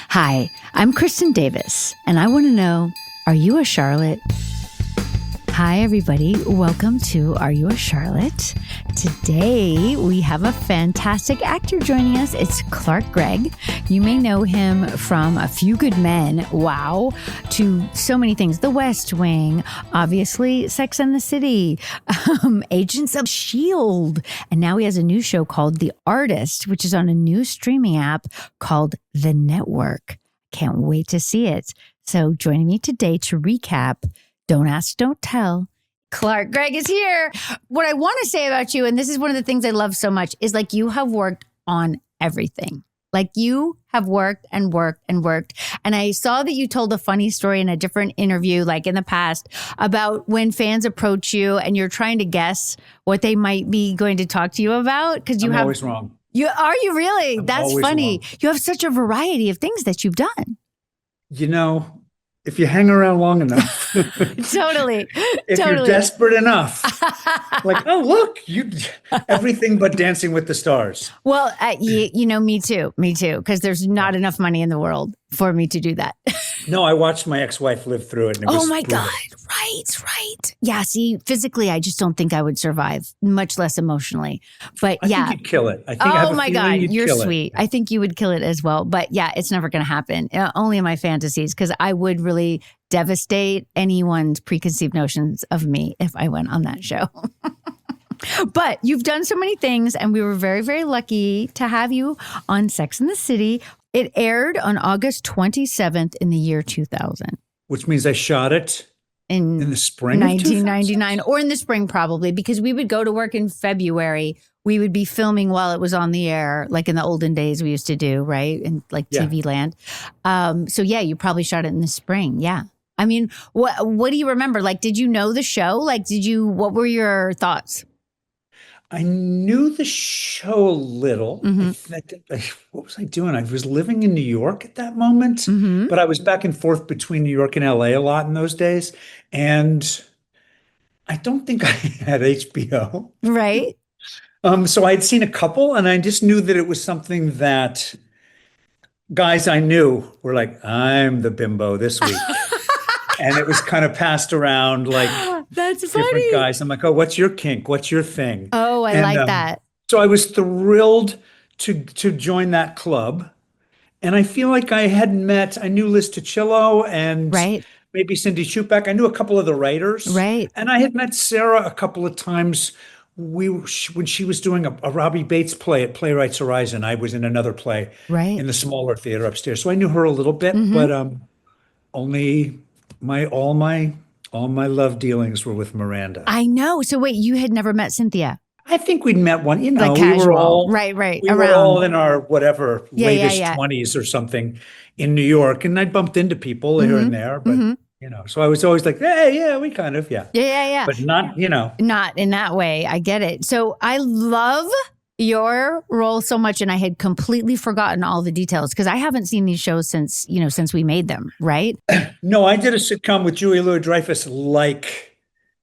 Hi, I'm Kristin Davis, and I want to know, are you a Charlotte? Hi, everybody. Welcome to Are You a Charlotte? Today, we have a fantastic actor joining us. It's Gregg. You may know him from A Few Good Men, wow, to so many things. The West Wing, obviously, Sex and the City, Agents of S.H.I.E.L.D., and now he has a new show called The Artist, which is on a new streaming app called The Network. Can't wait to see it. So joining me today to recap Don't Ask, Don't Tell. Gregg is here. What I want to say about you, and this is one of the things I love so much, is like you have worked on everything. Like you have worked and worked and worked. And I saw that you told a funny story in a different interview, like in the past, about when fans approach you and you're trying to guess what they might be going to talk to you about. Because you I'm have always wrong. Are you really? That's funny. Wrong. You have such a variety of things that you've done. You know, if you hang around long enough, Totally. if you're desperate enough, like, oh, look, you everything but Dancing with the Stars. Well, you know, me too, because there's not enough money in the world for me to do that. No, I watched my ex-wife live through it. And it was my brutal. God. Right. Yeah, see, physically, I just don't think I would survive, much less emotionally. But I think you'd kill it. I think I have a feeling you'd you're kill sweet. it. I think you would kill it as well. But yeah, it's never going to happen. Only in my fantasies, because I would really devastate anyone's preconceived notions of me if I went on that show. But you've done so many things, and we were very, very lucky to have you on Sex and the City. It aired on August 27th in the year 2000. Which means I shot it in the spring 1999, or in the spring probably, because we would go to work in February. We would be filming while it was on the air, like in the olden days we used to do, right? In like TV land. So yeah, you probably shot it in the spring. Yeah. I mean, what do you remember? Like, did you know the show? Like, what were your thoughts? I knew the show a little. Mm-hmm. What was I doing? I was living in New York at that moment, Mm-hmm. but I was back and forth between New York and LA a lot in those days. And I don't think I had HBO. Right. So I'd seen a couple, and I just knew that it was something that guys I knew were like, I'm the bimbo this week. And it was kind of passed around like That's different funny. guys. I'm like, oh, what's your kink? What's your thing? Oh, I like that. So I was thrilled to join that club. And I feel like I knew Liz Tuccillo and maybe Cindy Shupak. I knew a couple of the writers. Right. And I had met Sarah a couple of times. When she was doing a Robbie Bates play at Playwrights Horizon, I was in another play in the smaller theater upstairs. So I knew her a little bit, but only all my love dealings were with Miranda. I know. So wait, you had never met Cynthia? I think we'd met one, like we casual. were all right. We were all in our whatever latest 20s or something in New York, and I bumped into people here and there, but so I was always like, hey, yeah, we kind of, but not, not in that way. I get it. So I love your role so much, and I had completely forgotten all the details because I haven't seen these shows since we made them, right? No, I did a sitcom with Julia Louis-Dreyfus like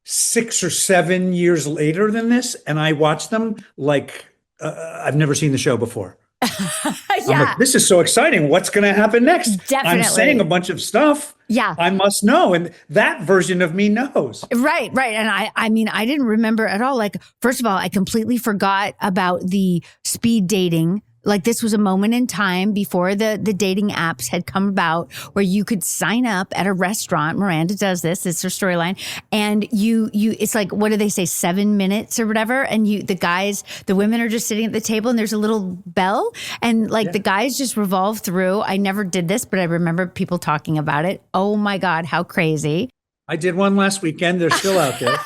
6 or 7 years later than this, and I watched them like I've never seen the show before. I'm like, this is so exciting. What's going to happen next? Definitely. I'm saying a bunch of stuff. Yeah. I must know. And that version of me knows. Right. And I mean, I didn't remember at all. Like, first of all, I completely forgot about the speed dating. Like, this was a moment in time before the dating apps had come about where you could sign up at a restaurant. Miranda does this. It's her storyline. And it's like, what do they say? 7 minutes or whatever. And the women are just sitting at the table and there's a little bell and the guys just revolve through. I never did this, but I remember people talking about it. Oh my God, how crazy. I did one last weekend. They're still out there.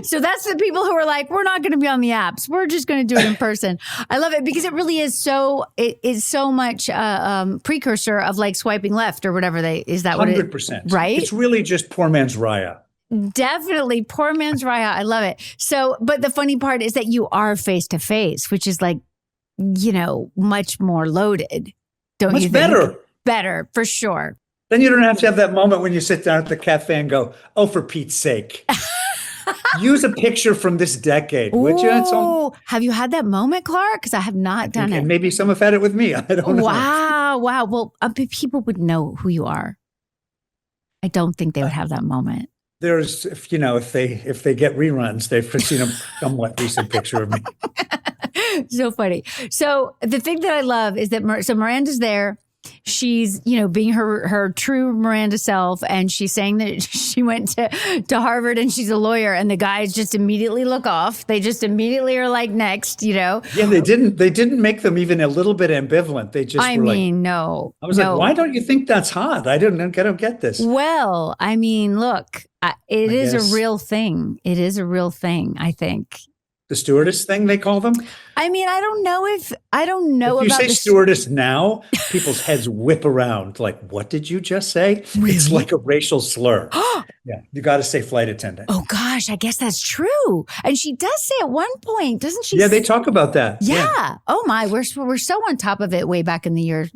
So that's the people who are like, we're not going to be on the apps. We're just going to do it in person. I love it because it really is it is so much precursor of like swiping left or whatever is that 100%, what it 100%. Right? It's really just poor man's Raya. Definitely. Poor man's Raya. I love it. So, but the funny part is that you are face to face, which is like, much more loaded. Don't you think? Better. Better, for sure. Then you don't have to have that moment when you sit down at the cafe and go, oh, for Pete's sake. Use a picture from this decade, would you? Oh, have you had that moment, Clark? Because I have not done it. Maybe some have had it with me. I don't know. Wow. Oh, wow. Well, people would know who you are. I don't think they would have that moment. There's, if they get reruns, they've seen a somewhat recent picture of me. So funny. So the thing that I love is that Miranda's there. She's, being her true Miranda self, and she's saying that she went to Harvard and she's a lawyer, and the guys just immediately look off. They just immediately are like, next, Yeah, they didn't make them even a little bit ambivalent. They just no. I was like, why don't you think that's hot? I don't get this. Well, look, it is a real thing. It is a real thing, I think. The stewardess thing, they call them? I don't know if you say stewardess now, people's heads whip around. Like, what did you just say? Really? It's like a racial slur. Yeah, you got to say flight attendant. Oh, gosh, I guess that's true. And she does say at one point, doesn't she? Yeah, they talk about that. Yeah. Oh, my. We're so on top of it way back in the year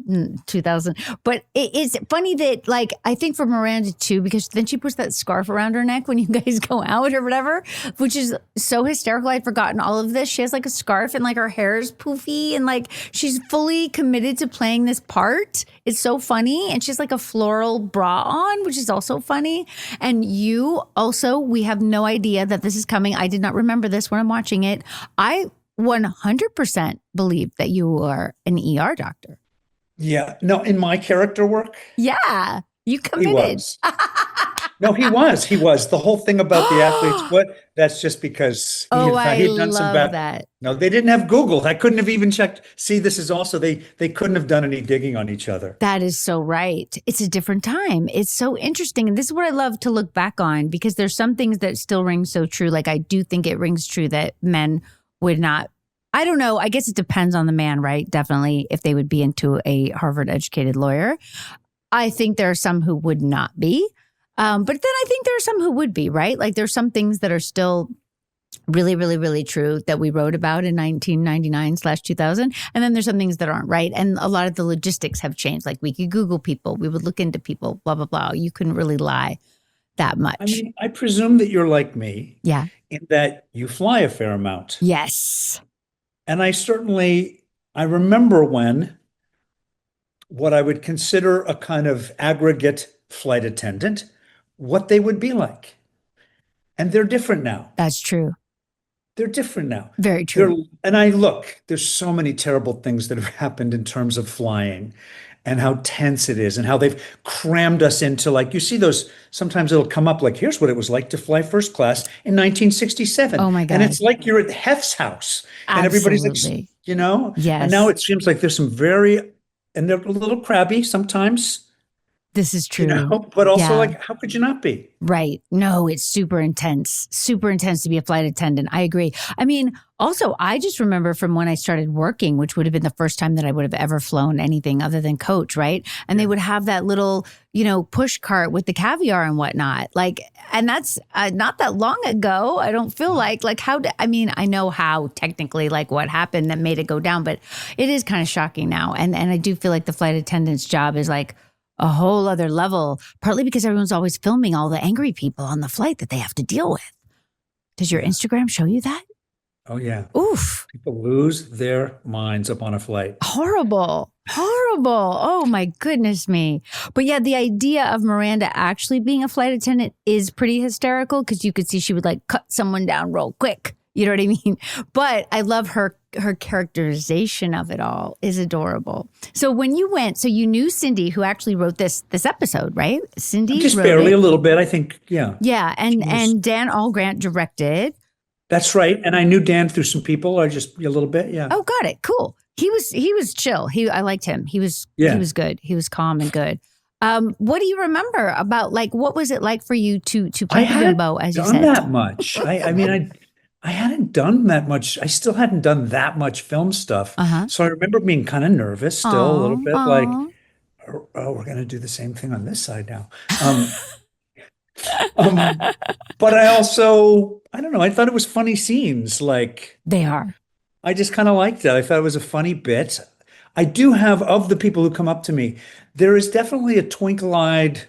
2000. But it's funny that, like, I think for Miranda, too, because then she puts that scarf around her neck when you guys go out or whatever, which is so hysterical. I'd forgotten all of this. She has, like, a scarf and, like, her hair is poofy and, like, she's fully committed to playing this part. It's so funny. And she's, like, a floral bra on, which is also funny. And you also, we have no idea that this is coming. I did not remember this when I'm watching it. I 100% believe that you are an ER doctor. Yeah. No, in my character work? Yeah. You committed. He was. No, he was. He was. The whole thing about the athlete's foot, that's just because he had done some bad. That. No, they didn't have Google. I couldn't have even checked. See, this is also, they couldn't have done any digging on each other. That is so right. It's a different time. It's so interesting. And this is what I love to look back on, because there's some things that still ring so true. Like, I do think it rings true that men would not, I don't know. I guess it depends on the man, right? Definitely, if they would be into a Harvard educated lawyer. I think there are some who would not be. But then I think there are some who would be, right? Like, there's some things that are still really, really, really true that we wrote about in 1999/2000. And then there's some things that aren't, right? And a lot of the logistics have changed. Like, we could Google people, we would look into people, blah, blah, blah. You couldn't really lie that much. I presume that you're like me. Yeah. In that you fly a fair amount. Yes. And I remember when what I would consider a kind of aggregate flight attendant, what they would be like. And they're different now. That's true. They're different now. Very true. There's so many terrible things that have happened in terms of flying and how tense it is and how they've crammed us into, like, you see those, sometimes it'll come up like, here's what it was like to fly first class in 1967. Oh my God. And it's like you're at Hef's house. And everybody's like, Yes. And now it seems like there's some and they're a little crabby sometimes. This is true. But also, like, how could you not be? Right. No, it's super intense to be a flight attendant. I agree. Also, I just remember from when I started working, which would have been the first time that I would have ever flown anything other than coach, right? And they would have that little, push cart with the caviar and whatnot. Like, and that's not that long ago. I don't feel like I know how technically, like, what happened that made it go down, but it is kind of shocking now. And I do feel like the flight attendant's job is like a whole other level, partly because everyone's always filming all the angry people on the flight that they have to deal with. Does your Instagram show you that? Oh, yeah. Oof. People lose their minds up on a flight. Horrible. Oh, my goodness me. But yeah, the idea of Miranda actually being a flight attendant is pretty hysterical, because you could see she would, like, cut someone down real quick. You know what I mean? But I love her characterization of it all is adorable. So when you went, so you knew Cindy, who actually wrote this episode, right? Cindy just wrote barely it. A little bit, I think. Yeah. Yeah, and Dan Allgrant directed. That's right. And I knew Dan through some people, or just a little bit. Yeah. Oh, got it. Cool. He was chill. I liked him. He was good. He was calm and good. What do you remember about, like, what was it like for you to play Bimbo, as you said? I hadn't done that much. I hadn't done that much. I still hadn't done that much film stuff. So I remember being kind of nervous still, a little bit, like, oh, we're going to do the same thing on this side now. But I also, I don't know, I thought it was funny scenes. Like, they are. I just kind of liked it. I thought it was a funny bit. I do have, of the people who come up to me, there is definitely a twinkly-eyed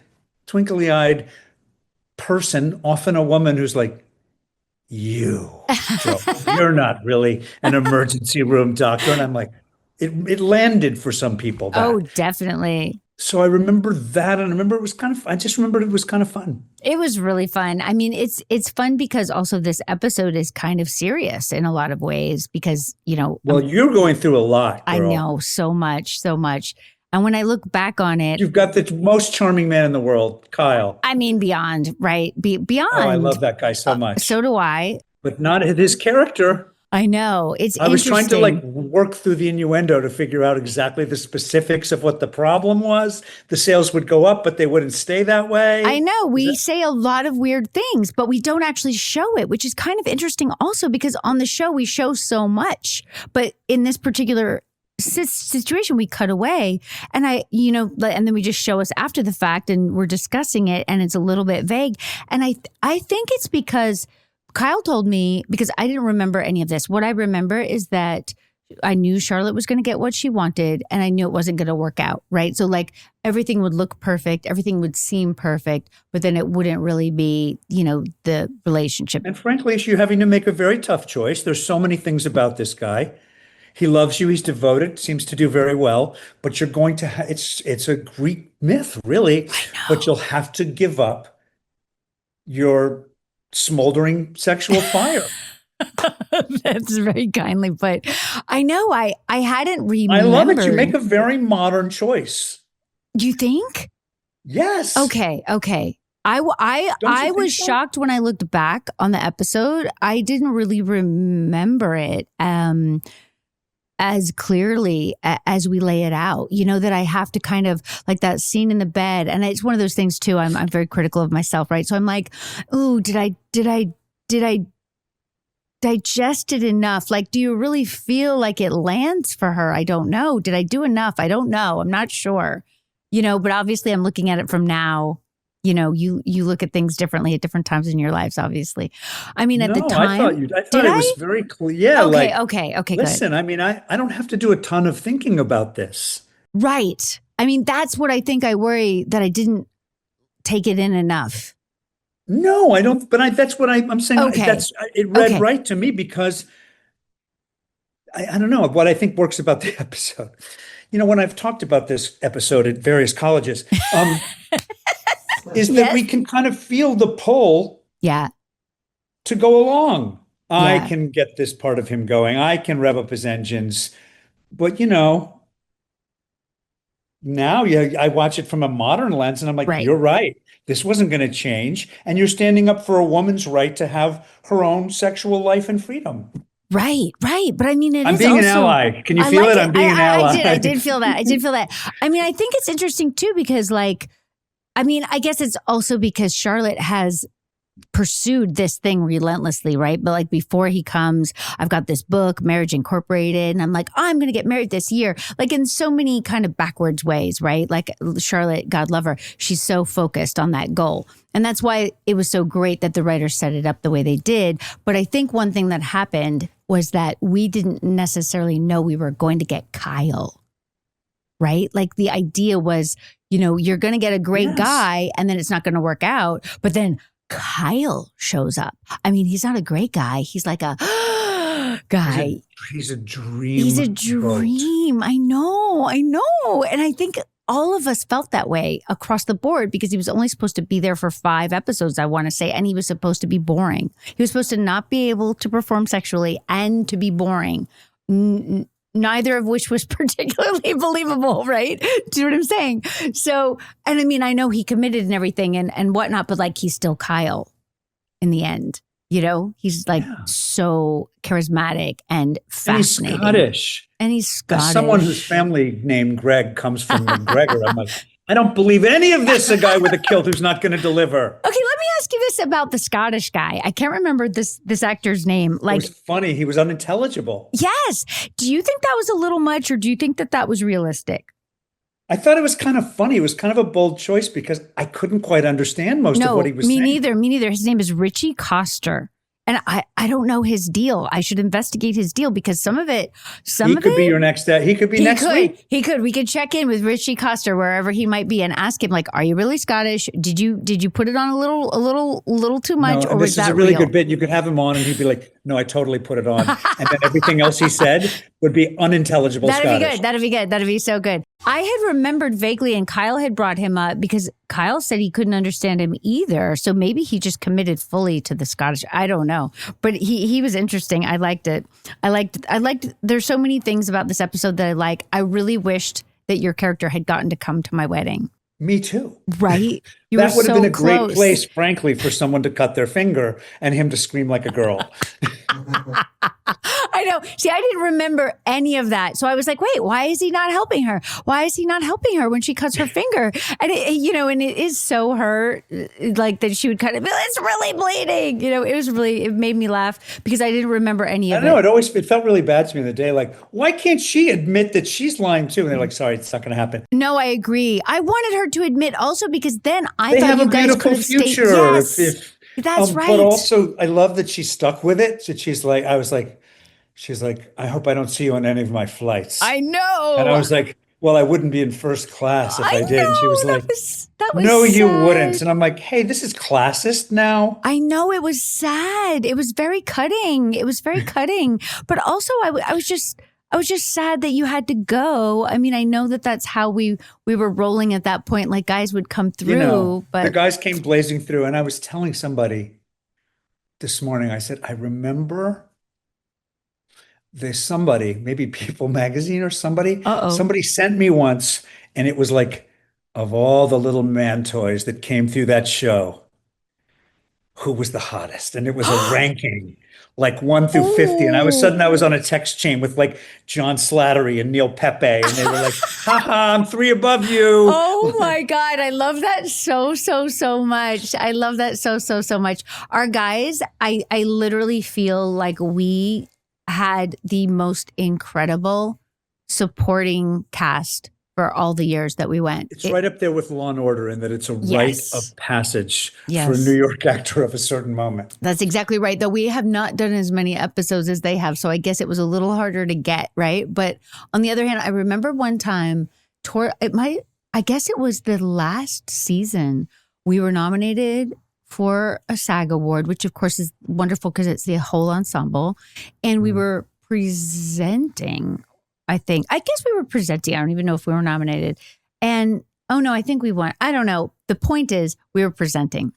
person, often a woman, who's like, Joe, you're not really an emergency room doctor. And I'm like, it landed for some people. Oh, definitely. So I remember that, and I remember it was I just remembered it was kind of fun. It was really fun. I mean, it's fun because also this episode is kind of serious in a lot of ways because, Well, you're going through a lot, girl. I know so much. And when I look back on it, you've got the most charming man in the world, Kyle. I mean, beyond, right? Beyond. Oh, I love that guy so much. So do I. But not his character. I know. I was trying to work through the innuendo to figure out exactly the specifics of what the problem was. The sales would go up, but they wouldn't stay that way. I know. We say a lot of weird things, but we don't actually show it, which is kind of interesting also because on the show we show so much. But in this particular situation, we cut away and and then we just show us after the fact and we're discussing it and it's a little bit vague. And I think it's because Kyle told me, because I didn't remember any of this. What I remember is that I knew Charlotte was going to get what she wanted and I knew it wasn't going to work out, right? So everything would look perfect, everything would seem perfect, but then it wouldn't really be, the relationship. And frankly, you're having to make a very tough choice. There's so many things about this guy. He loves you, he's devoted, seems to do very well, but you're going to, it's a Greek myth, really, but you'll have to give up your smoldering sexual fire. That's very kindly put. I know. I hadn't remembered. I love it. You make a very modern choice. You think? Yes. Okay. I was shocked when I looked back on the episode. I didn't really remember it as clearly as we lay it out. That I have to kind of like that scene in the bed, and it's one of those things too. I'm very critical of myself, right? So I'm like, ooh, did I digest it enough? Like, do you really feel like it lands for her? I don't know. Did I do enough? I don't know. I'm not sure. But obviously I'm looking at it from now. You look at things differently at different times in your lives, obviously. I mean, at the time. I thought it was very clear. Yeah. Okay. Listen, good. I mean, I don't have to do a ton of thinking about this. Right. I mean, that's what I think I worry that I didn't take it in enough. No, I don't. But that's what I'm saying. Okay. It read right to me because I don't know what I think works about the episode. When I've talked about this episode at various colleges, is that we can kind of feel the pull to go along. I can get this part of him going. I can rev up his engines. But, now I watch it from a modern lens and I'm like, You're right. This wasn't going to change. And you're standing up for a woman's right to have her own sexual life and freedom. Right. But I mean, I'm being an ally. Can you feel it? I'm being an ally. I did feel that. I mean, I think it's interesting too, because I guess it's also because Charlotte has pursued this thing relentlessly, right? But before he comes, I've got this book, Marriage Incorporated, and I'm like, I'm going to get married this year. In so many kind of backwards ways, right? Charlotte, God love her, she's so focused on that goal. And that's why it was so great that the writers set it up the way they did. But I think one thing that happened was that we didn't necessarily know we were going to get Kyle, right? The idea was, you're going to get a great guy and then it's not going to work out. But then Kyle shows up. I mean, he's not a great guy. He's like a guy. He's a dream. He's a dream. Boat. I know. And I think all of us felt that way across the board because he was only supposed to be there for 5 episodes, I want to say. And he was supposed to be boring. He was supposed to not be able to perform sexually and to be boring. Neither of which was particularly believable, right? Do you know what I'm saying? So, and I mean, I know he committed and everything and whatnot, but he's still Kyle in the end. He's so charismatic and fascinating. And he's Scottish. As someone whose family name Gregg comes from McGregor, I'm like, I don't believe any of this, a guy with a kilt who's not going to deliver. Okay, let me ask you this about the Scottish guy. I can't remember this actor's name. It was funny. He was unintelligible. Yes. Do you think that was a little much or do you think that was realistic? I thought it was kind of funny. It was kind of a bold choice because I couldn't quite understand most of what he was saying. Me neither. His name is Richie Coster. And I don't know his deal. I should investigate his deal because he could be your next day. He could be next week. He could. We could check in with Richie Custer wherever he might be and ask him, like, are you really Scottish? Did you put it on a little too much, or was that real? This is a really good bit. You could have him on and he'd be like, no, I totally put it on. And then everything else he said would be unintelligible Scottish. That'd be good. That'd be so good. I had remembered vaguely, and Kyle had brought him up because Kyle said he couldn't understand him either. So maybe he just committed fully to the Scottish. I don't know. But he was interesting. I liked it. There's so many things about this episode that I like. I really wished that your character had gotten to come to my wedding. Me too. Right? That would have been a great place, frankly, for someone to cut their finger and him to scream like a girl. I know. See, I didn't remember any of that. So I was like, wait, why is he not helping her? Why is he not helping her when she cuts her finger? And it is so her, like that she would cut it. It's really bleeding. It made me laugh because I didn't remember any of it. I know. It felt really bad to me in the day. Like, why can't she admit that she's lying too? And they're like, sorry, it's not going to happen. No, I agree. I wanted her to admit also because then I thought you guys could have stayed. Yes. That's right. But also, I love that she stuck with it. So she's like, I hope I don't see you on any of my flights. I know. And I was like, well, I wouldn't be in first class if I did. And she was like, that was no, sad. You wouldn't. And I'm like, hey, this is classist now. I know, it was sad. It was very cutting. But also, I was just sad that you had to go. I mean, I know that that's how we were rolling at that point. Like guys would come through, but the guys came blazing through. And I was telling somebody this morning, I said, I remember there's somebody, maybe People Magazine or somebody sent me once, and it was like, of all the little man toys that came through that show, who was the hottest? And it was a ranking. Like 1 through 50. And I was on a text chain with like John Slattery and Neil Pepe. And they were like, haha, I'm 3 above you. Oh my God. I love that so much. I love that so much. Our guys, I literally feel like we had the most incredible supporting cast for all the years that we went. It's right up there with Law and Order in that it's a rite of passage for a New York actor of a certain moment. That's exactly right. Though we have not done as many episodes as they have. So I guess it was a little harder to get, right? But on the other hand, I remember one time, I guess it was the last season, we were nominated for a SAG award, which of course is wonderful because it's the whole ensemble. And we were presenting, I guess we were presenting. I don't even know if we were nominated. And, I think we won. I don't know. The point is we were presenting.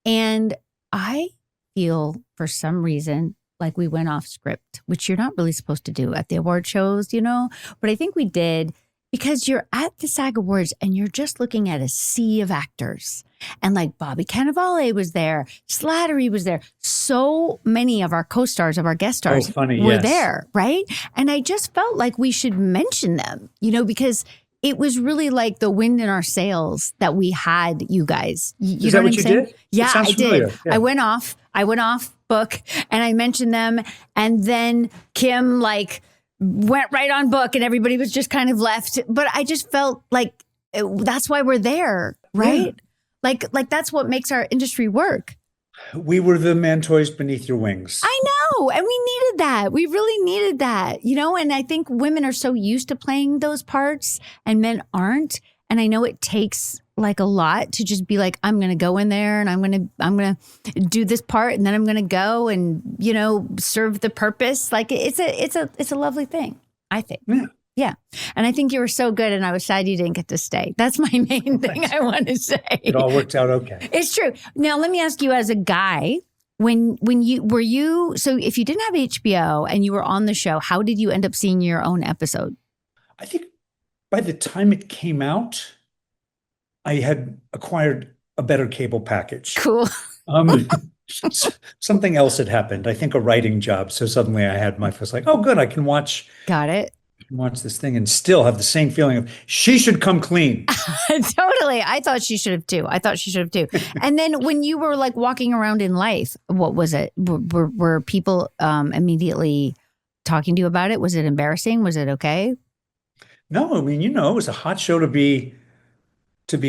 And I feel for some reason like we went off script, which you're not really supposed to do at the award shows, but I think we did because you're at the SAG Awards and you're just looking at a sea of actors. And like Bobby Cannavale was there, Slattery was there. So many of our co-stars, of our guest stars were there, right? And I just felt like we should mention them, because it was really like the wind in our sails that we had you guys. You know what I'm saying? Did? Yeah, I did. Yeah. I went off book and I mentioned them. And then Kim went right on book and everybody was just kind of left. But I just felt like that's why we're there, right? Yeah. Like that's what makes our industry work. We were the man toys beneath your wings. I know. And we needed that. We really needed that, and I think women are so used to playing those parts and men aren't. And I know it takes like a lot to just be like, I'm going to go in there and I'm going to do this part and then I'm going to go and, serve the purpose. Like it's a lovely thing, I think. Yeah. Yeah. And I think you were so good and I was sad you didn't get to stay. That's my main thing I want to say. It all worked out okay. It's true. Now, let me ask you as a guy, so if you didn't have HBO and you were on the show, how did you end up seeing your own episode? I think by the time it came out, I had acquired a better cable package. Cool. Something else had happened. I think a writing job. So suddenly I had was like, oh, good. I can watch. Got it. Watch this thing and still have the same feeling of she should come clean. Totally. I thought she should have too. And then when you were like walking around in life, what was it? Were people immediately talking to you about it? Was it embarrassing? Was it okay? No, I mean, it was a hot show to be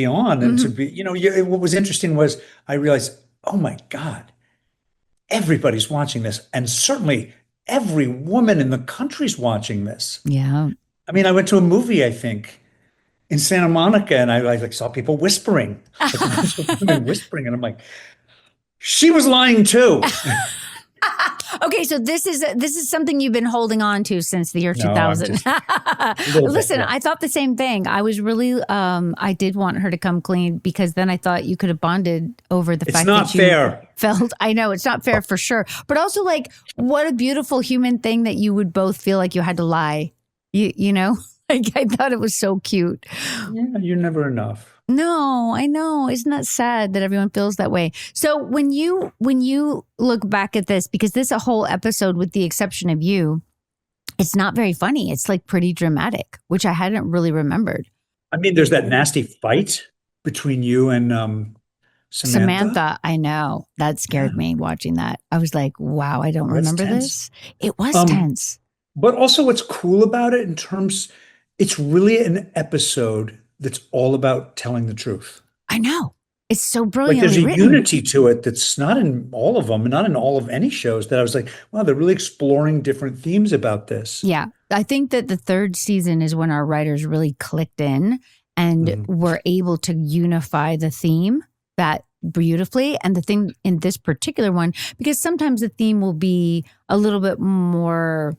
on and to be, what was interesting was I realized, oh my God, everybody's watching this, and certainly every woman in the country's watching this. Yeah. I mean, I went to a movie, I think, in Santa Monica, and I like saw people whispering, like a bunch of women whispering, and I'm like, she was lying too. Okay, so this is something you've been holding on to since the year No, 2000. Listen, yeah. I thought the same thing. I was really, I did want her to come clean because then I thought you could have bonded over the fact that you fair. felt. I know it's not fair for sure, but also like what a beautiful human thing that you would both feel like you had to lie. You know, like I thought it was so cute. Yeah, you're never enough. No, I know. Isn't that sad that everyone feels that way? So when you look back at this, because this a whole episode, with the exception of you, it's not very funny. It's like pretty dramatic, which I hadn't really remembered. I mean, there's that nasty fight between you and Samantha. I know. That scared me watching that. I was like, wow, I don't remember tense. this. It was tense. But also what's cool about it it's really an episode that's all about telling the truth. I know. It's so Like brilliantly there's a written. unity to it that's not in all of them, and not in all of any shows, that I was like, wow, they're really exploring different themes about this. Yeah. I think that the third season is when our writers really clicked in and were able to unify the theme that beautifully. And the thing in this particular one, because sometimes the theme will be a little bit more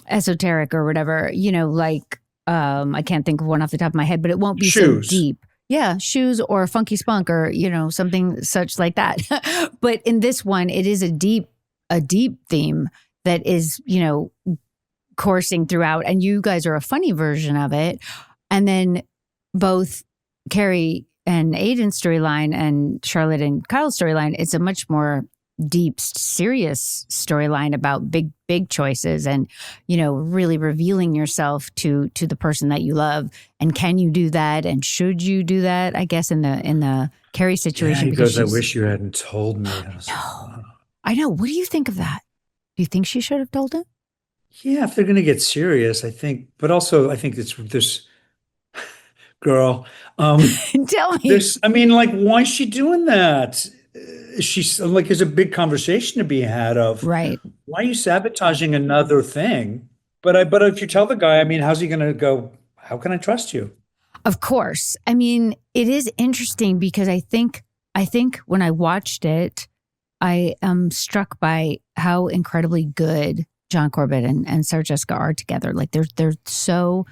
esoteric or whatever, you know, like I can't think of one off the top of my head, but it won't be Shoes. so deep. Yeah, shoes or funky spunk or, you know, something such like that. But in this one, it is a deep theme that is, you know, coursing throughout. And you guys are a funny version of it. And then both Carrie and Aiden's storyline and Charlotte and Kyle's storyline, it's a much more deep, serious storyline about big choices and, you know, really revealing yourself to the person that you love. And can you do that? And should you do that? I guess in the Carrie situation. Yeah, he goes, I wish you hadn't told me. I know. What do you think of that? Do you think she should have told him? Yeah, if they're going to get serious, I think. But also, I think it's this girl. Tell me. I mean, like, why is she doing that? She's like, there's a big conversation to be had of, right? Why are you sabotaging another thing? But if you tell the guy, I mean, how's he going to go? How can I trust you? Of course. I mean, it is interesting because I think when I watched it, I am struck by how incredibly good John Corbett and Sarah Jessica are together. Like they're so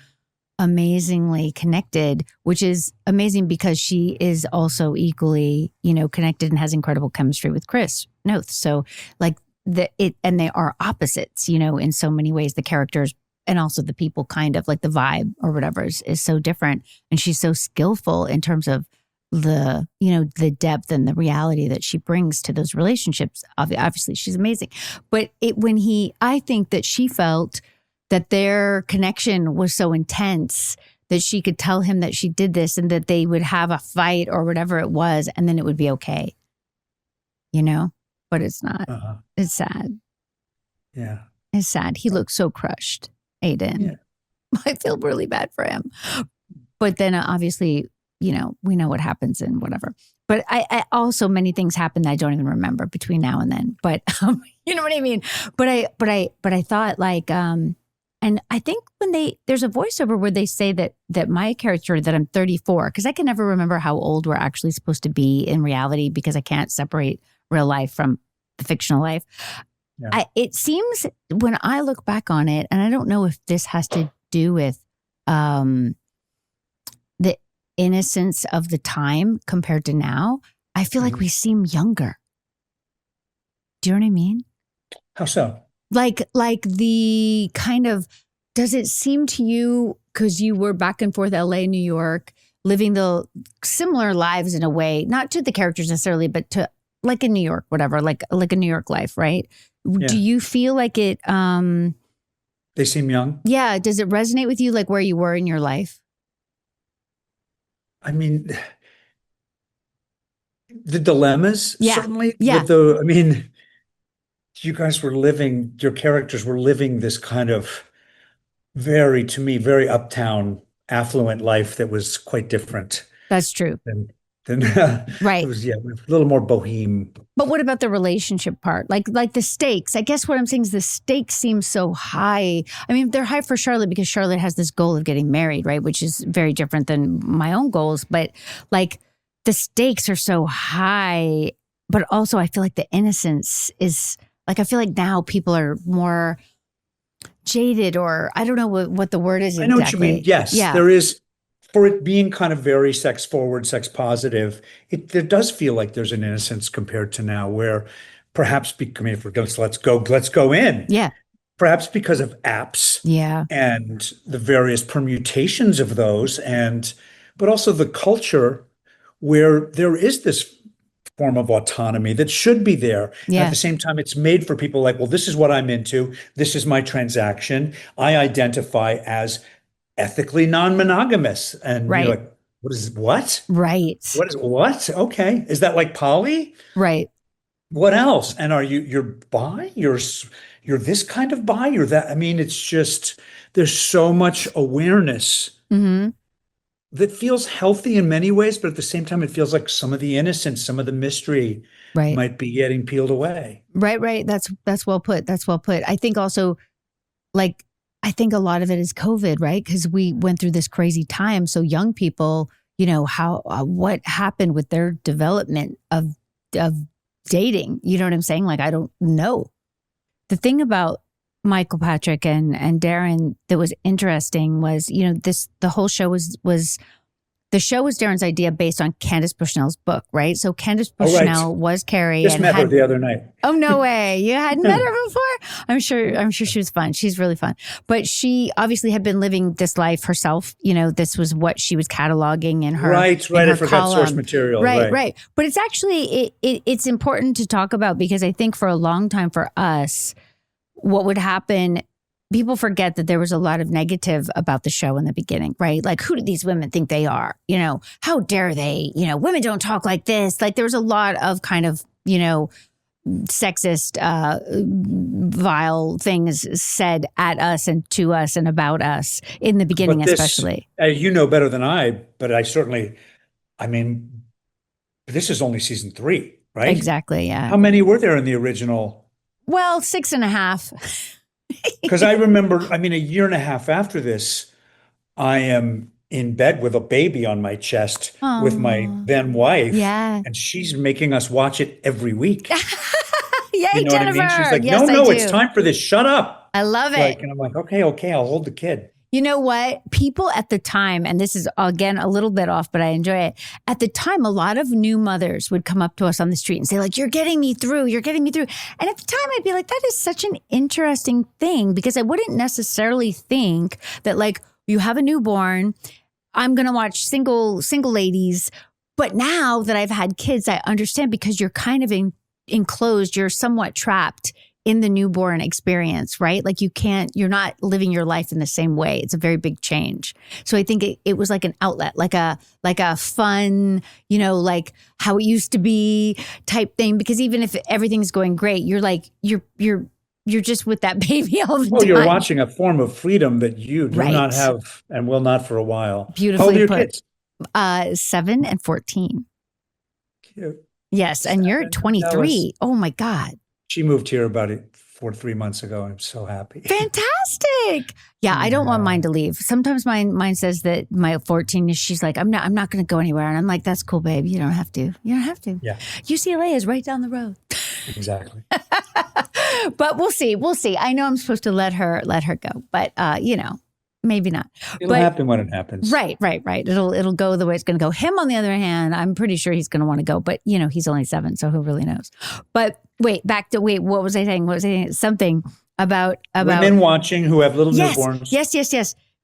amazingly connected, which is amazing because she is also equally, you know, connected and has incredible chemistry with Chris Noth. So like and they are opposites, you know, in so many ways, the characters and also the people, kind of like the vibe or whatever is so different. And she's so skillful in terms of the, you know, the depth and the reality that she brings to those relationships. Obviously she's amazing. But I think that she felt that their connection was so intense that she could tell him that she did this and that they would have a fight or whatever it was, and then it would be okay. You know? But it's not. It's sad. Yeah. It's sad. He looks so crushed, Aiden. Yeah. I feel really bad for him. But then obviously, you know, we know what happens and whatever. But I also, many things happen that I don't even remember between now and then. But you know what I mean? But I thought like, and I think there's a voiceover where they say that my character, that I'm 34, because I can never remember how old we're actually supposed to be in reality because I can't separate real life from the fictional life. Yeah. It seems when I look back on it, and I don't know if this has to do with the innocence of the time compared to now, I feel like we seem younger. Do you know what I mean? How so? Like the kind of, does it seem to you, because you were back and forth LA, New York, living the similar lives in a way, not to the characters necessarily, but to like in New York, whatever, like a New York life, right? Yeah. Do you feel like it? They seem young. Yeah. Does it resonate with you like where you were in your life? I mean, the dilemmas, certainly. Yeah. You guys were living, your characters were living this kind of to me, very uptown, affluent life that was quite different. That's true. then it Right. was, a little more boheme. But what about the relationship part? Like the stakes. I guess what I'm saying is the stakes seem so high. I mean, they're high for Charlotte because Charlotte has this goal of getting married, right? Which is very different than my own goals. But like the stakes are so high. But also I feel like the innocence is like, I feel like now people are more jaded, or I don't know what the word is exactly. I know what you mean. Yes, yeah. There is. For it being kind of very sex forward, sex positive, there does feel like there's an innocence compared to now, where perhaps, if we're going to let's go in. Yeah. Perhaps because of apps. Yeah. And the various permutations of those, but also the culture where there is this form of autonomy that should be there. Yeah. And at the same time, it's made for people like, well, this is what I'm into. This is my transaction. I identify as ethically non-monogamous. And right. you're like, what? Right. What? Okay. Is that like poly? Right. What else? And you're bi? You're this kind of bi? You're that? I mean, it's just, there's so much awareness that feels healthy in many ways, but at the same time, it feels like some of the innocence, some of the mystery might be getting peeled away. Right. That's well put. I think also, I think a lot of it is COVID, right? Because we went through this crazy time. So young people, what happened with their development of dating? You know what I'm saying? Like, I don't know. The thing about Michael Patrick and Darren that was interesting was, the whole show was Darren's idea based on Candace Bushnell's book, right? So Candace Bushnell was Carrie. Just met her the other night. Oh, no way. You hadn't met her before? I'm sure she was fun. She's really fun. But she obviously had been living this life herself. This was what she was cataloging in her Right. I forgot source material. Right. But it's actually, it's important to talk about, because I think for a long time for us, what would happen, people forget that there was a lot of negative about the show in the beginning, right? Like, who do these women think they are? How dare they? Women don't talk like this. Like, there was a lot of kind of, sexist, vile things said at us and to us and about us in the beginning, especially. You know better than I, but this is only season 3, right? Exactly, yeah. How many were there in the original? Well, 6.5. Because I remember, a year and a half after this, I am in bed with a baby on my chest with my then wife. Yeah. And she's making us watch it every week. Yay, you know Jennifer. what I mean? She's like, yes, no, it's time for this. Shut up. I love it. And I'm like, okay, I'll hold the kid. You know what? People at the time, and this is again a little bit off, but I enjoy it. At the time, a lot of new mothers would come up to us on the street and say, like, you're getting me through. And at the time, I'd be like, that is such an interesting thing, because I wouldn't necessarily think that, like, you have a newborn, I'm going to watch single ladies. But now that I've had kids, I understand, because you're kind of enclosed, you're somewhat trapped in the newborn experience, right? Like, you're not living your life in the same way. It's a very big change. So I think it was like an outlet, like a fun, like how it used to be type thing. Because even if everything's going great, you're like, you're just with that baby all the time. Well, you're watching a form of freedom that you do not have and will not for a while. Beautifully How old are your put. kids? 7 and 14. Cute. Yes. And you're 23. Oh my God. She moved here about 3 months ago. I'm so happy. Fantastic. Yeah, I don't want mine to leave. Sometimes mine says that my 14, she's like, I'm not going to go anywhere. And I'm like, that's cool, babe. You don't have to. Yeah. UCLA is right down the road. Exactly. But we'll see. I know I'm supposed to let her go, but maybe not. It'll happen when it happens. Right. It'll go the way it's going to go. Him, on the other hand, I'm pretty sure he's going to want to go, but he's only 7, so who really knows? But what was I saying? Something about women watching who have little newborns.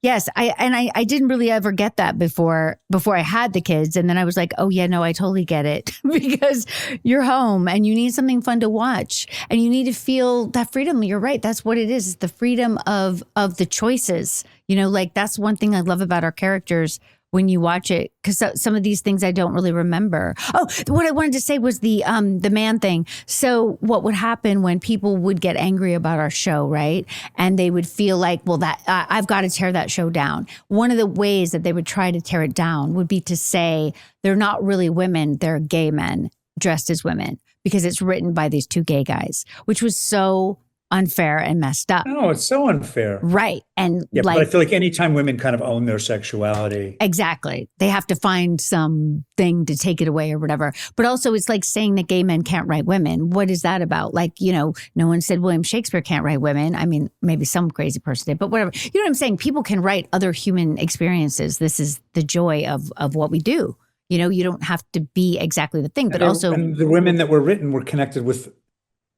Yes. I didn't really ever get that before I had the kids. And then I was like, oh yeah, no, I totally get it. Because you're home and you need something fun to watch and you need to feel that freedom. You're right. That's what it is. It's the freedom of the choices. Like, that's one thing I love about our characters. when you watch it, because some of these things I don't really remember. Oh, what I wanted to say was the man thing. So what would happen when people would get angry about our show, right? And they would feel like, well, that I've got to tear that show down. One of the ways that they would try to tear it down would be to say they're not really women, they're gay men dressed as women, because it's written by these two gay guys, which was so unfair and messed up. No, it's so unfair. Right. And yeah, but I feel like anytime women kind of own their sexuality. Exactly. They have to find something to take it away or whatever. But also it's like saying that gay men can't write women. What is that about? Like, no one said William Shakespeare can't write women. I mean, maybe some crazy person did, but whatever. You know what I'm saying? People can write other human experiences. This is the joy of what we do. You don't have to be exactly the thing, but also. And the women that were written were connected with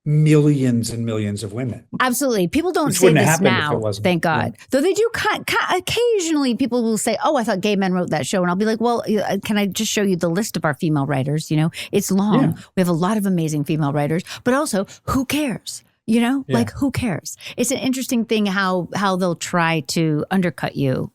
millions and millions of women. Absolutely. People don't say this now, thank God. Yeah. Though they do, occasionally people will say, oh, I thought gay men wrote that show. And I'll be like, well, can I just show you the list of our female writers? It's long. Yeah. We have a lot of amazing female writers, but also who cares? Like who cares? It's an interesting thing how they'll try to undercut you,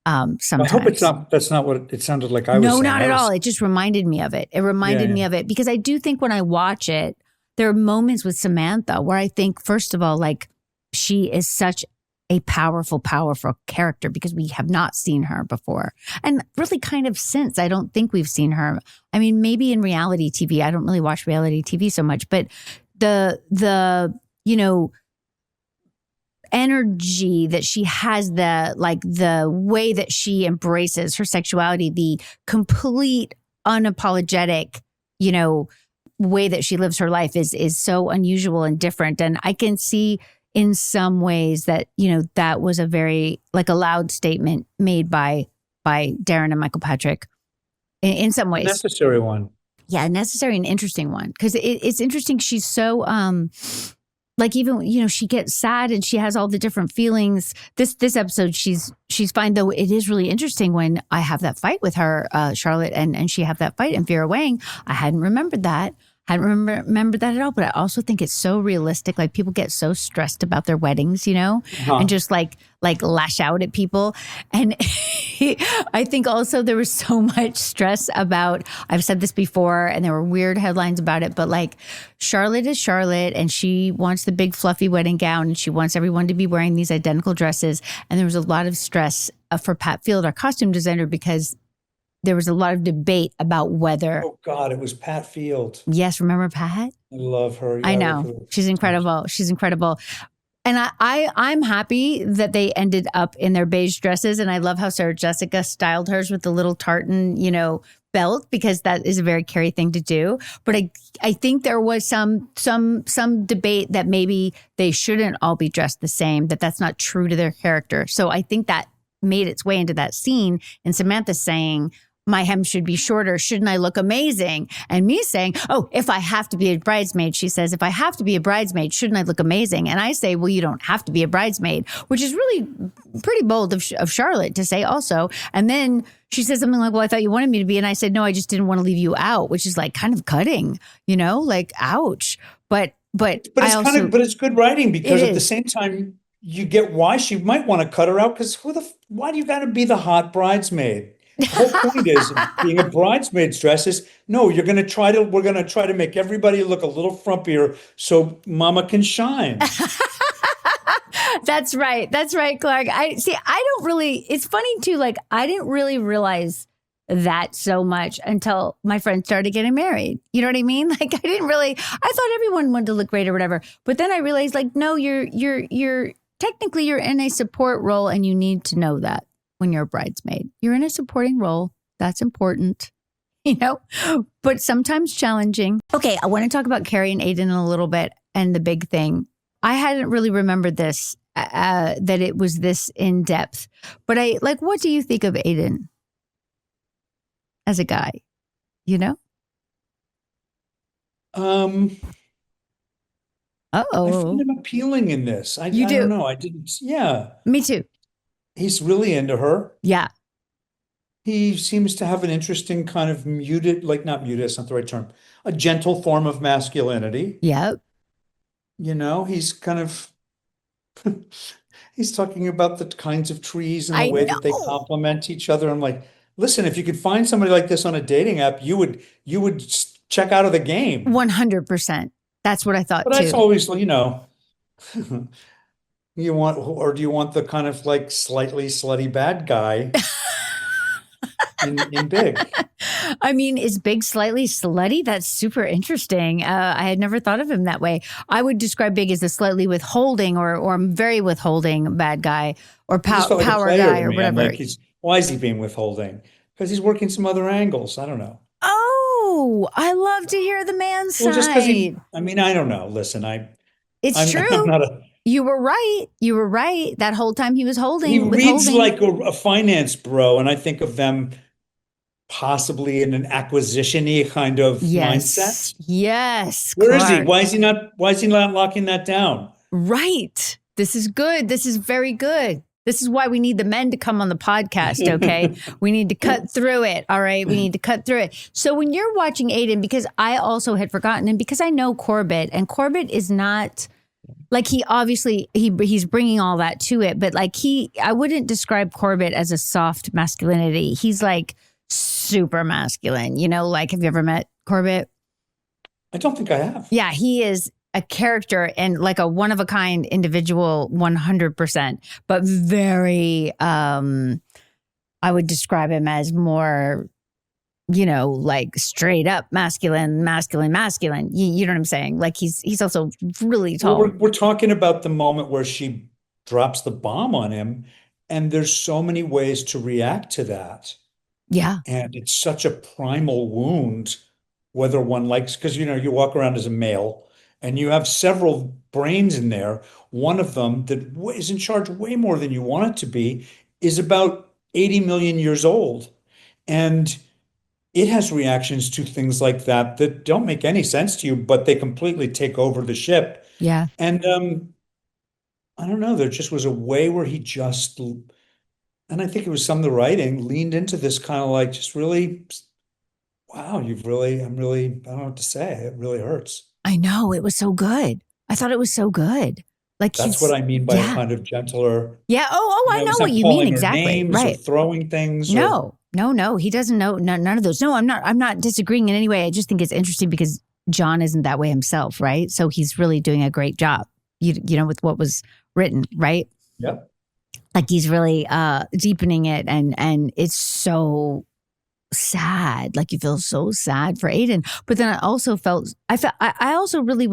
sometimes. I hope that's not what it sounded like I was saying. No, not at all. It just reminded me of it. It reminded me of it because I do think when I watch it, there are moments with Samantha where I think, first of all, like she is such a powerful, powerful character because we have not seen her before. And really kind of since, I don't think we've seen her. I mean, maybe in reality TV, I don't really watch reality TV so much, but the energy that she has, the way that she embraces her sexuality, the complete unapologetic, way that she lives her life is so unusual and different. And I can see in some ways that, that was a very a loud statement made by Darren and Michael Patrick in some ways. Necessary one. Yeah, necessary and interesting one. Because it's interesting. She's so even, she gets sad and she has all the different feelings. This episode, she's fine, though it is really interesting when I have that fight with her, Charlotte, and she have that fight and Vera Wang. I hadn't remembered that. Remembered that at all, but I also think it's so realistic. Like people get so stressed about their weddings, and just like lash out at people. And I think also there was so much stress about, I've said this before and there were weird headlines about it, but like Charlotte is Charlotte and she wants the big fluffy wedding gown and she wants everyone to be wearing these identical dresses. And there was a lot of stress for Pat Field, our costume designer, because there was a lot of debate about whether. Oh God, it was Pat Field. Yes, remember Pat? I love her. Yeah, I know. She's incredible. She's incredible. And I'm happy that they ended up in their beige dresses. And I love how Sarah Jessica styled hers with the little tartan, belt, because that is a very Carrie thing to do. But I think there was some debate that maybe they shouldn't all be dressed the same, that's not true to their character. So I think that made its way into that scene. And Samantha saying, my hem should be shorter. Shouldn't I look amazing? And me saying, oh, if I have to be a bridesmaid, she says, if I have to be a bridesmaid, shouldn't I look amazing? And I say, well, you don't have to be a bridesmaid, which is really pretty bold of Charlotte to say also. And then she says something like, well, I thought you wanted me to be. And I said, no, I just didn't want to leave you out, which is like kind of cutting, like, ouch. But it's good writing because at the same time, you get why she might want to cut her out because why do you got to be the hot bridesmaid? The whole point is being a bridesmaid's dress is we're going to try to make everybody look a little frumpier so mama can shine. That's right, Clark. It's funny too, like I didn't really realize that so much until my friends started getting married. You know what I mean? Like I thought everyone wanted to look great or whatever. But then I realized like, no, you're technically you're in a support role and you need to know that. When you're a bridesmaid, you're in a supporting role. That's important, but sometimes challenging. Okay, I want to talk about Carrie and Aiden a little bit and the big thing. I hadn't really remembered this, that it was this in depth. But what do you think of Aiden as a guy? Uh-oh. I find him appealing in this. I don't know. I didn't. Yeah. Me too. He's really into her. Yeah. He seems to have an interesting kind of muted, not muted, that's not the right term, a gentle form of masculinity. Yep. He's kind of, He's talking about the kinds of trees and the I way that they know. complement each other. I'm like, listen, if you could find somebody like this on a dating app, you would check out of the game. 100%. That's what I thought But that's too. always, you want, or do you want the kind of like slightly slutty bad guy in Big? I mean, is Big slightly slutty? That's super interesting. I had never thought of him that way. I would describe Big as a slightly withholding or very withholding bad guy or He just felt like a power player guy to or me. I'm whatever. like, why is he being withholding? Because he's working some other angles. I don't know. Oh, I love to hear the man's Well, just because side. I mean, I don't know. Listen, It's I'm true. not a, You were right. You were right. That whole time he was he reads withholding. like a finance bro, and I think of them possibly in an acquisition-y kind of Yes. mindset. Yes, Where is he? Clark. Why is he not locking that down? Right. This is good. This is very good. This is why we need the men to come on the podcast, okay? We need to cut through it, all right? We need to cut through it. So when you're watching Aiden, because I also had forgotten, and because I know Corbett, and Corbett is not like he obviously he's bringing all that to it, but like I wouldn't describe Corbett as a soft masculinity. He's like super masculine, like have you ever met Corbett? I don't think I have. Yeah, he is a character and like a one of a kind individual 100%, but very I would describe him as more like straight up masculine. You know what I'm saying? Like he's also really tall. Well, we're talking about the moment where she drops the bomb on him, and there's so many ways to react to that. Yeah. And it's such a primal wound, whether one likes, because you walk around as a male and you have several brains in there. One of them that is in charge way more than you want it to be is about 80 million years old. And it has reactions to things like that that don't make any sense to you, but they completely take over the ship. Yeah. And I don't know, there just was a way where he just, and I think it was some of the writing leaned into this kind of like just really, wow, I don't know what to say. It really hurts. I know. It was so good. I thought it was so good. Like That's what I mean by a yeah. kind of gentler. Yeah. Oh, I know He's what not you mean calling her exactly. names or Right. throwing things. No. He doesn't know none of those. No, I'm not disagreeing in any way. I just think it's interesting because John isn't that way himself, right? So he's really doing a great job, with what was written, right? Yep. Like he's really deepening it and it's so sad. Like you feel so sad for Aiden. But then I also I also really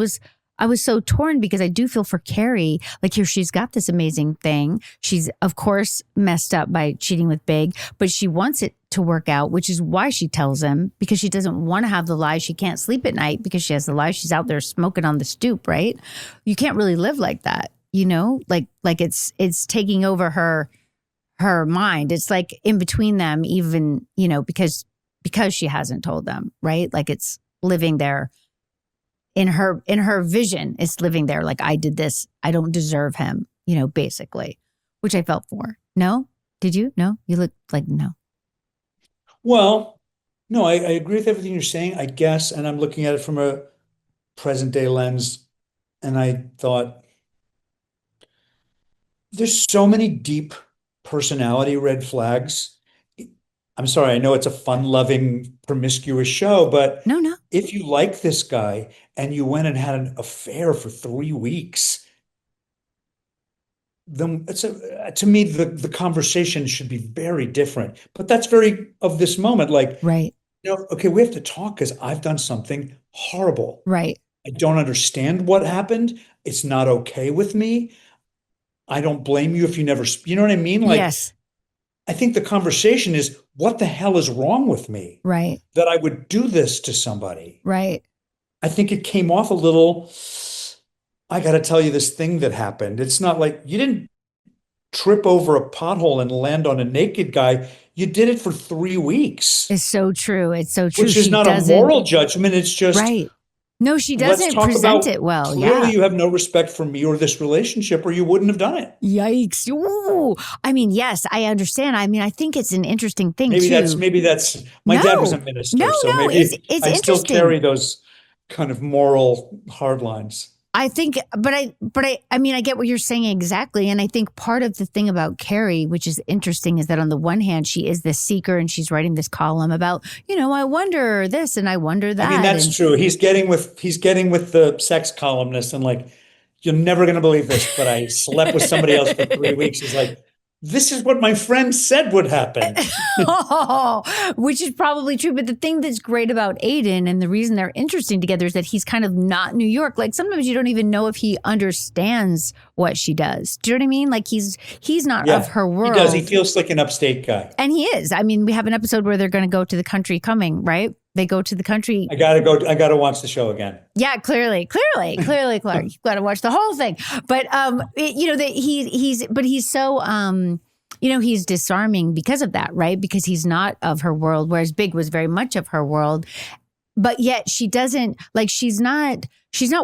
I was so torn because I do feel for Carrie. Like here, she's got this amazing thing. She's of course messed up by cheating with Big, but she wants it to work out, which is why she tells him, because she doesn't want to have the lie. She can't sleep at night because she has the lie. She's out there smoking on the stoop, right? You can't really live like that, like it's taking over her mind. It's like in between them, even, because she hasn't told them, right? Like it's living there in her vision. It's living there. Like I did this. I don't deserve him, basically, which I felt for. No? Did you? No? You look like no. Well, no, I agree with everything you're saying, I guess. And I'm looking at it from a present day lens. And I thought, there's so many deep personality red flags. I'm sorry, I know it's a fun-loving, promiscuous show, but No. if you like this guy and you went and had an affair for 3 weeks, then to me, the conversation should be very different. But that's very of this moment. Like, Right. Okay, we have to talk because I've done something horrible. Right. I don't understand what happened. It's not okay with me. I don't blame you if you never, you know what I mean? Like, Yes. I think the conversation is, what the hell is wrong with me? Right. That I would do this to somebody. Right. I think it came off a little, I got to tell you this thing that happened. It's not like you didn't trip over a pothole and land on a naked guy. You did it for 3 weeks. It's so true. It's so true. Which is not a moral judgment. It's just, right. No, she doesn't present it well. Clearly, yeah. you have no respect for me or this relationship, or you wouldn't have done it. Yikes. Ooh. I mean, yes, I understand. I mean, I think it's an interesting thing maybe too. That's my dad was a minister, so maybe it's I still carry those kind of moral hard lines. I think, I mean, I get what you're saying exactly. And I think part of the thing about Carrie, which is interesting, is that on the one hand, she is this seeker and she's writing this column about, I wonder this and I wonder that. I mean, that's true. He's getting with the sex columnist and like, you're never going to believe this, but I slept with somebody else for 3 weeks. He's like, this is what my friend said would happen. Which is probably true. But the thing that's great about Aiden and the reason they're interesting together is that he's kind of not New York. Like sometimes you don't even know if he understands what she does. Do you know what I mean? Like he's not of her world. He does. He feels like an upstate guy. And he is. I mean, we have an episode where they're going to go to the country coming, right? They go to the country. I gotta watch the show again. Yeah, clearly, Clark. You've got to watch the whole thing. But he's so he's disarming because of that, right? Because he's not of her world, whereas Big was very much of her world. But yet she doesn't, like, she's not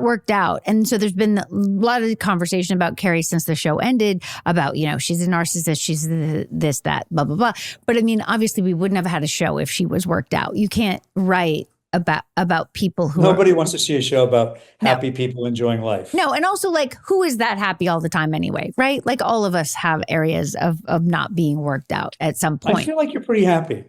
worked out. And so there's been a lot of conversation about Carrie since the show ended about, she's a narcissist, she's this, that, blah, blah, blah. But I mean, obviously we wouldn't have had a show if she was worked out. You can't write about people who Nobody wants to see a show about happy people enjoying life. No, and also like, who is that happy all the time anyway, right? Like all of us have areas of not being worked out at some point. I feel like you're pretty happy.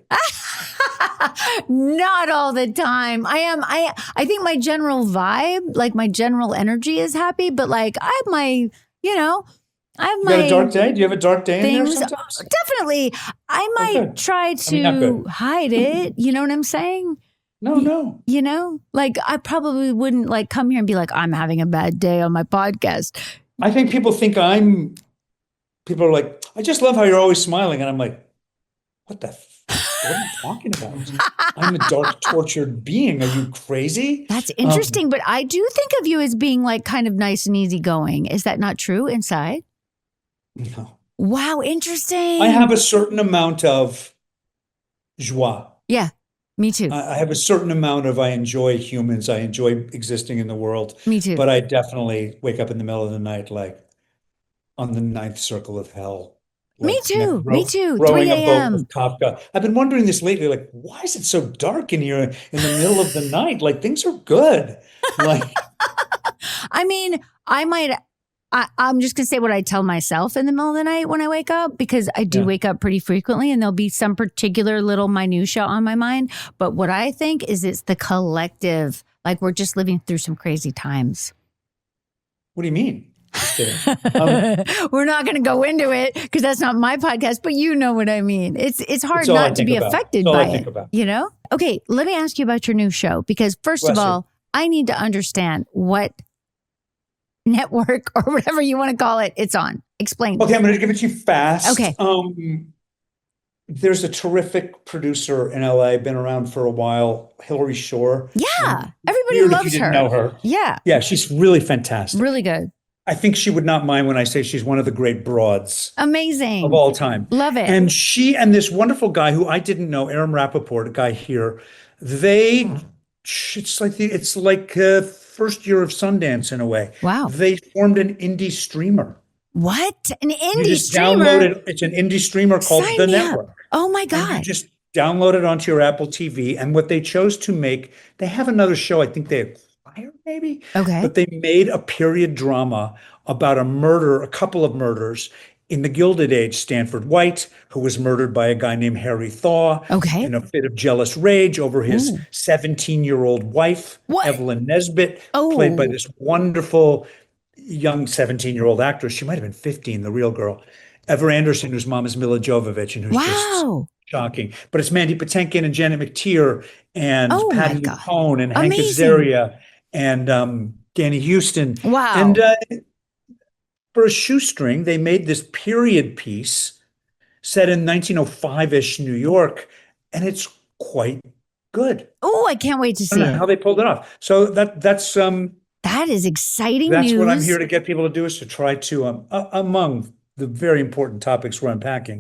Not all the time. I think my general vibe, like my general energy is happy, but like I have my, you have a dark day? Do you have a dark day in there sometimes? Definitely. I might try to hide it. You know what I'm saying? No. Like I probably wouldn't like come here and be like, I'm having a bad day on my podcast. I think people are like, I just love how you're always smiling. And I'm like, what are you talking about? I'm a dark, tortured being. Are you crazy? That's interesting. But I do think of you as being like kind of nice and easygoing. Is that not true inside? No. Wow. Interesting. I have a certain amount of joie. Yeah. Me too. I have a certain amount of, I enjoy humans. I enjoy existing in the world. Me too. But I definitely wake up in the middle of the night, like on the ninth circle of hell. Like, me too. Rowing 3 a boat a.m. with Kafka. I've been wondering this lately, like, why is it so dark in here in the middle of the night? Like, things are good. Like, I mean, I'm just going to say what I tell myself in the middle of the night when I wake up, because I do wake up pretty frequently and there'll be some particular little minutia on my mind. But what I think is it's the collective, like we're just living through some crazy times. What do you mean? We're not going to go into it because that's not my podcast, but you know what I mean. It's hard not to be affected by it, Okay, let me ask you about your new show, because first of all, I need to understand what network or whatever you want to call it it's on. Explain. Okay, I'm going to give it to you fast. Okay. There's a terrific producer in LA, been around for a while, Hillary Shore. Yeah, everybody loves her. You didn't know her. Yeah, she's really fantastic. Really good. I think she would not mind when I say she's one of the great broads. Amazing. Of all time. Love it. And she and this wonderful guy who I didn't know, Aaron Rappaport, a guy here, it's like first year of Sundance in a way. Wow. They formed an indie streamer. What? An indie you just streamer? It's an indie streamer called The Network. Oh my God. And you just download it onto your Apple TV. And what they chose to make, they have another show, I think they acquired maybe. Okay. But they made a period drama about a couple of murders in the Gilded Age. Stanford White, who was murdered by a guy named Harry Thaw in a fit of jealous rage over his 17-year-old wife, Evelyn Nesbit, played by this wonderful young 17-year-old actress. She might have been 15, the real girl. Ever Anderson, whose mom is Mila Jovovich, and who's just shocking. But it's Mandy Patinkin and Janet McTeer and Patty Capone and Hank Azaria and Danny Houston. Wow. And for a shoestring, they made this period piece set in 1905-ish New York, and it's quite good. Oh, I can't wait to see how they pulled it off. So that's that is exciting news. That's what I'm here to get people to do, is to try to among the very important topics we're unpacking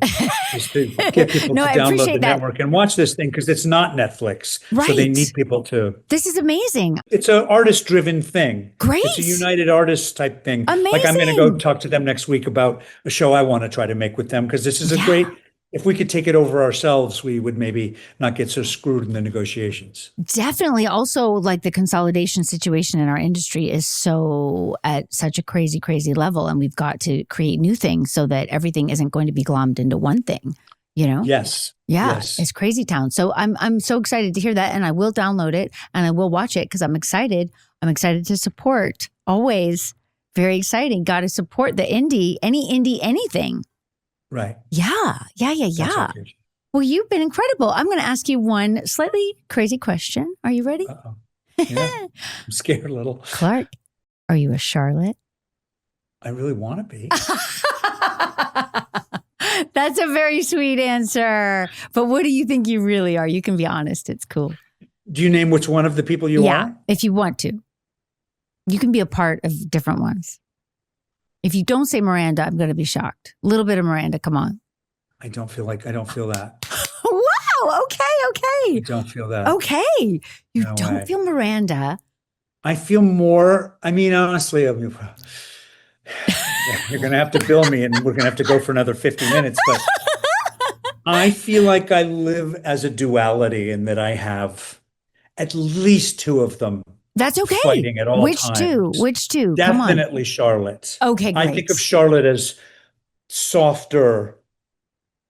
is to get people to download the network and watch this thing, because it's not Netflix. Right. So they need people to. This is amazing. It's an artist-driven thing. Great. It's a United Artists type thing. Amazing. Like I'm going to go talk to them next week about a show I want to try to make with them, because this is a great if we could take it over ourselves, we would maybe not get so screwed in the negotiations. Definitely. Also, like the consolidation situation in our industry is so at such a crazy, crazy level. And we've got to create new things so that everything isn't going to be glommed into one thing, you know? Yes. Yeah. Yes. It's crazy town. So I'm so excited to hear that. And I will download it and I will watch it because I'm excited. I'm excited to support. Always very exciting. Got to support the indie, anything. Right. Yeah. Okay. Well, you've been incredible. I'm going to ask you one slightly crazy question. Are you ready? Uh-oh. Yeah. I'm scared a little. Clark, are you a Charlotte? I really want to be. That's a very sweet answer. But what do you think you really are? You can be honest. It's cool. Do you name which one of the people you are? Yeah, if you want to. You can be a part of different ones. If you don't say Miranda, I'm going to be shocked. A little bit of Miranda, come on. I don't feel that. Wow. Okay. I don't feel that. Okay. You No don't way. feel Miranda. I feel more, honestly, you're going to have to bill me and we're going to have to go for another 50 minutes. But I feel like I live as a duality in that I have at least two of them. That's okay. Fighting at all times. Which two? Definitely Charlotte. Okay, great. I think of Charlotte as softer,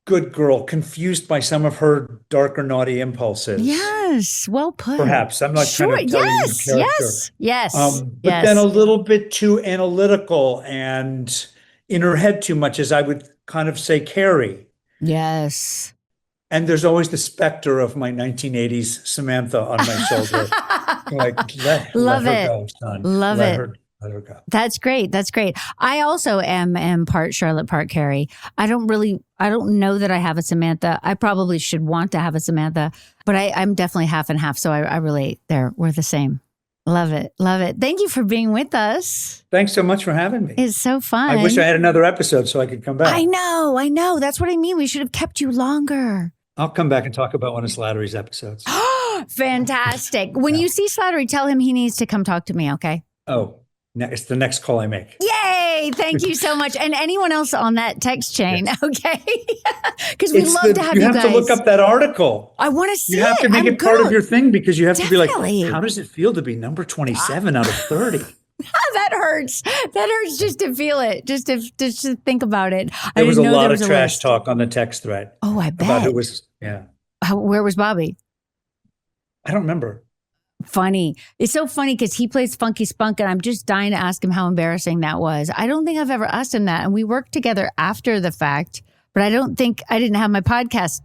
good girl, confused by some of her darker, naughty impulses. Yes, well put. Perhaps. I'm not trying to tell you the character. Yes. But then a little bit too analytical and in her head too much, as I would kind of say Carrie. Yes. And there's always the specter of my 1980s Samantha on my shoulder. Like, let her go, son. Love it. Let her go. That's great. I also am part Charlotte, part Carrie. I don't know that I have a Samantha. I probably should want to have a Samantha, but I'm definitely half and half. So I relate there. We're the same. Love it. Thank you for being with us. Thanks so much for having me. It's so fun. I wish I had another episode so I could come back. I know. That's what I mean. We should have kept you longer. I'll come back and talk about one of Slattery's episodes. Fantastic. When you see Slattery, tell him he needs to come talk to me, okay? Oh, it's the next call I make. Yay! Thank you so much. And anyone else on that text chain, okay? Because we'd love to have you guys. You have to look up that article. I want to see it. You have to make it part of your thing because you have to be like, Definitely. how does it feel to be number 27 out of 30? That hurts. That hurts just to feel it, just to think about it. There was a lot of trash talk on the text thread. Oh, I bet. About who was, yeah. Where was Bobby? I don't remember. Funny. It's so funny because he plays Funky Spunk and I'm just dying to ask him how embarrassing that was. I don't think I've ever asked him that. And we worked together after the fact, but I didn't have my podcast,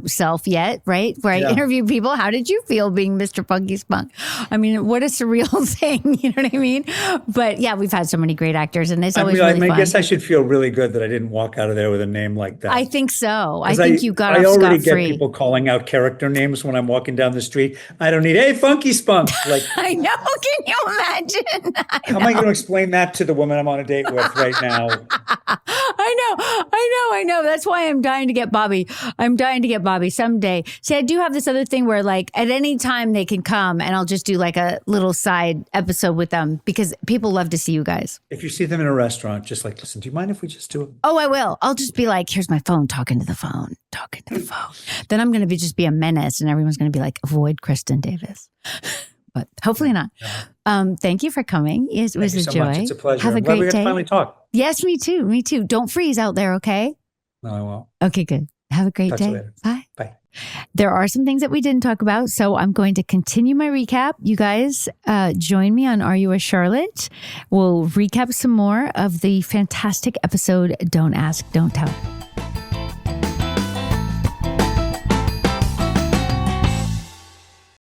self yet, right? Where I interview people. How did you feel being Mr. Funky Spunk? I mean, what a surreal thing. You know what I mean? But yeah, we've had so many great actors and it's always really fun. I guess I should feel really good that I didn't walk out of there with a name like that. I think so. I think you got off scot-free. I already get people calling out character names when I'm walking down the street. I don't need, hey, Funky Spunk. Like, I know. Can you imagine? How am I going to explain that to the woman I'm on a date with right now? I know. That's why I'm dying to get Bobby. Someday. See, I do have this other thing where like at any time they can come and I'll just do like a little side episode with them because people love to see you guys. If you see them in a restaurant, just like, listen, do you mind if we just do it? Oh, I will. I'll just be like, here's my phone, talking to the phone. Then I'm going to just be a menace and everyone's going to be like, avoid Kristin Davis. But hopefully not. Thank you for coming. It was a joy. It's a pleasure. Have a great day. We finally talk. Yes, me too. Don't freeze out there, okay? No, I won't. Okay, good. Have a great day. Bye. Bye. There are some things that we didn't talk about, so I'm going to continue my recap. You guys join me on Are You a Charlotte? We'll recap some more of the fantastic episode, Don't Ask, Don't Tell.